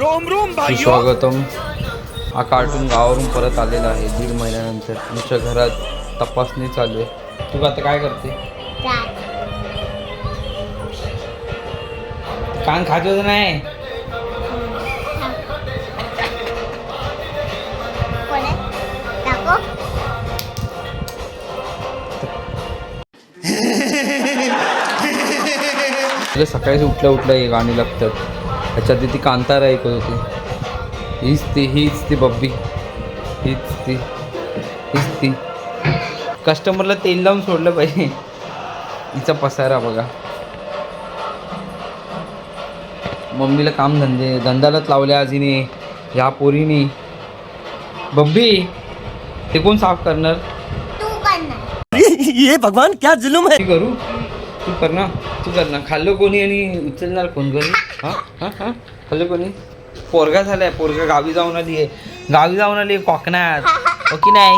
Rome Rome भाई स्वागतम. हा कार्टून गावावरून परत आलेला आहे 1.5 महिन्यानंतर. आमच्या घरात तपासणी चालू आहे. तू आता काय करते? कान खातो नाही. सकाळी उठल्या हे गाणी लागतात. त्याच्यात ती कांतारा ऐकत होती. हीच ती बब्बी, हीच ती कस्टमरला तेल लावून सोडलं पाहिजे. हिचा पसारा बघा. मम्मीला धंद्यालाच लावले आज हिने, ह्या पोरीने. बब्बी ते कोण साफ करणार? ये भगवान क्या जुलूम है. करू तू करणार खाल्लं कोणी आणि उचलणार कोण घरी? हां खाल्लं कोणी? पोरगा झालाय. पोरगा गावी जाऊन आली आहे कोकणात. हो की नाही?